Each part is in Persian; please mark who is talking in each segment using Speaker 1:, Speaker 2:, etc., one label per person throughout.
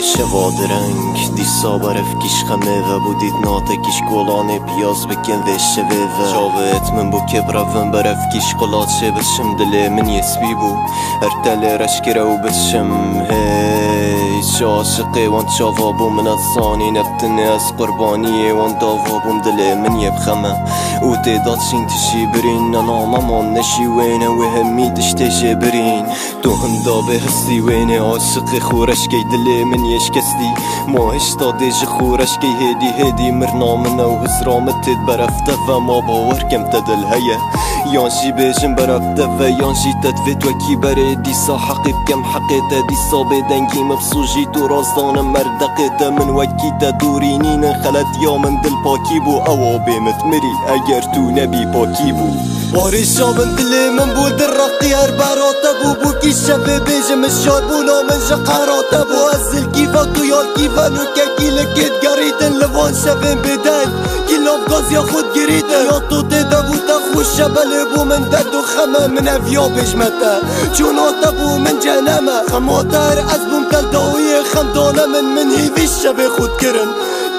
Speaker 1: شوادرنگ دیسا برفکیش خمه و بودید ناتکیش گلانه پیاز بکن و شوه و جاوت من بو کبرفن برفکیش قلات شه بشم دل من یسبی بو هر تل رشکره و بشم هی عاشقی وان شاوا بو من اصانی نفتنه از قربانیه وان داوا بوم دل من یبخمه و تعداد شین تشی برین نناممان نشی وینه و همی دشتشه برین تو هندا به هستی وینه عاشق خورش کی دل من یشکستی ماهش داده ج خورش کی هدی مرنامنا و هزرامتت برفته و ما باور کم تدل هیا یانشی بیشم برفته و یانشی تدفت وکی بره دیسا حقیب کم حقیت دیسا بدنگی مبسوجی تو رازدان مردقیت من وکی تدورینین خلط یا من دل پاکی بو او بیمت مری اگر تو نبی پاکی بو وارشا من دل من بو در رقیار براتا بو کی شبه بیجم الشار بو نامن جقاراتا بو ازل کیفا تو یال کیفا نوکه کی لکت گریدن لوان شبه بدن کی لاف گاز یا خود گریدن یا تو تیده بو تا خوش شبه بو من درد و خمه من افیا بشمته چون آتا بو من جنمه خماتر از بوم تل داوی خمدانه من هیوی شبه خود کرن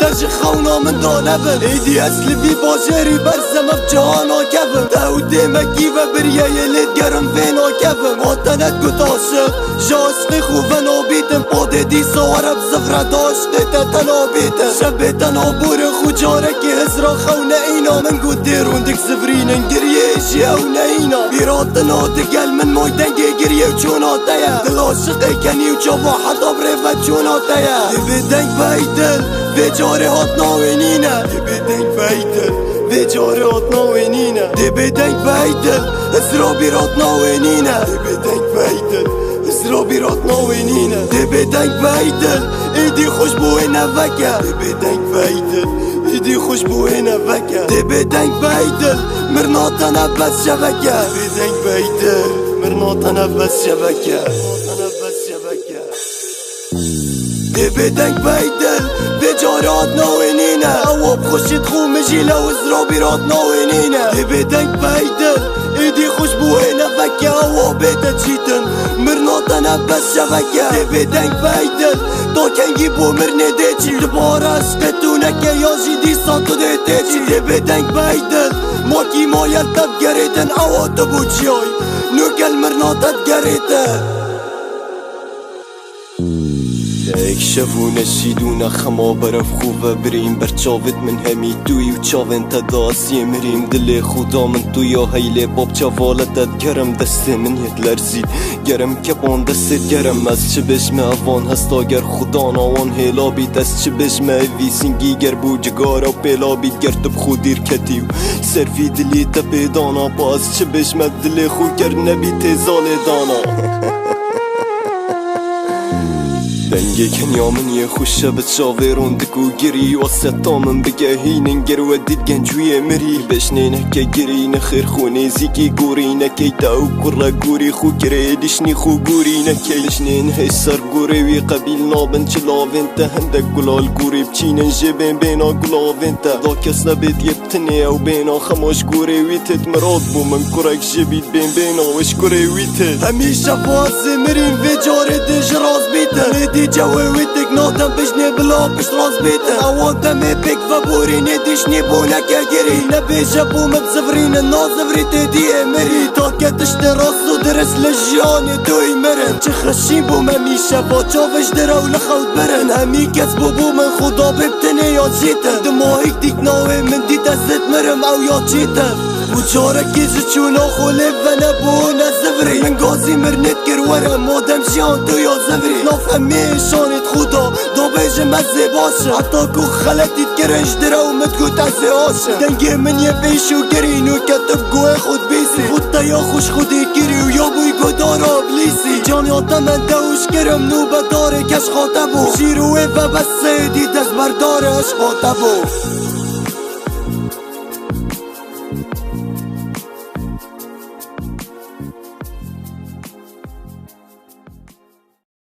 Speaker 1: درج خونا من دانه بل ایدی اصلی بی باجری برزم اف جهانا کفم دهو دیمکی و بریه یلید گرم وینا کفم آتنت گت عاشق جاشقی خوب نابیتم پاده دیسا ورب زفره داشقی تنابیتم شبه تنابور خوجارکی هزرا خونه اینا من گود دیرون دک زفرینن گریه ایشی او نینا بیراتنا دگل من مایدنگی گریه و چوناتیا دل عاشقی کنی و جوا حدا بریفت چوناتیا دی بدنگ بایدل به جاره هات ناوینینه دی بدنگ بایدل به جاره هات ناوینینه دی بدنگ بایدل ازرا بیرات ناوینینه دی بدنگ بایدل ازرا بیرات ناوینینه دی بدنگ بایدل ایدی خوش بوی نوکه دی بدنگ بایدل ایدی خوش بوی نوکه دی بدنگ بایدل مرناتا نبس شبکه دی بدنگ بایدل مرناتا نبس شبکه دی بدنگ بایدل به جارات ناوینینه اواب خوشید خو مجیله و ازرا بیرات ناوینینه دی بدنگ بایدل ایدی خوش بوی نفکه اواب بیتا چیتن مرناتا نبس شبکه دی بدنگ بایدل دا کنگی بو مرنه دیچی دبار عشقتو نکه یاجی دیسا تو دیتی دی بدنگ بایدل ماکی مایل تب گریتن اواتو بو چیای نوکل مرناتت گریتن یک شبو نشیدون خما برف خوبه بریم بر چاوت من همی توی و چاون تداسی مریم دل خدا من تو یا هیله باب چوالتت گرم دست من یت لرزید گرم کپان دست گرم از چه بشم اوان هست اگر خدا نوان هیلا بید از چه بشم ویسینگی گر بو جگارا پیلا بید گرتب خودیر کتی و سرفی دلی تپیدانا با از چه بشم دل خود گر نبی تیزال دانا دنگی کنیا من یه خوشه بچاوه روندکو گری واسطا من بگه هینن گر و دید گنجوی مری بشنه نکه گری نخیر خونه زیکی گوری نکه تاو کرا گوری خو کره دشنی خو گوری نکه بشنه نه سر گوری وی قبیل نابن چلاوین تا هندک گلال گوری بچینن جبین بینا گلاوین تا دا کس نبید یبتنه او بینا خماش گوری وی تت مراد بو من کرک جبید بینا وش گوری وی تت همیشه فازی مرین وی جاره دش راز بیتن جوی ویتک نادم بشنی بلا پش راز بیتن اوانتا می بک و بوری ندشنی بونکه گری نبیشه بو مبزفرین نازفری تیدیه مری تا که تشت راست و درس لجیانی دوی مرن چه خشین بو ممیشه با چاوش درو لخود برن همی کس بو من خدا ببتنه یا جیتن دماهیک دیک ناوی من دیت ازت مرم او یا چیتن و چارکی جچونا خوله و نبو نزفری من گازی مرنت گر ورم مادم جیان تو یا زفری ناف همیشانت خدا دو بیجم مزه باشه حتی کو خلطیت گرنج درو مدگو تزه آشه دنگی من یه بیشو گرینو کتب گوه خود بیسی خود تا یا خوش خودی گری و یا بوی گدارا بلیسی جانیاتا من دوش گرم نوبه داره کش خاطبو شیروه و بسه دید از برداره اش خاطبو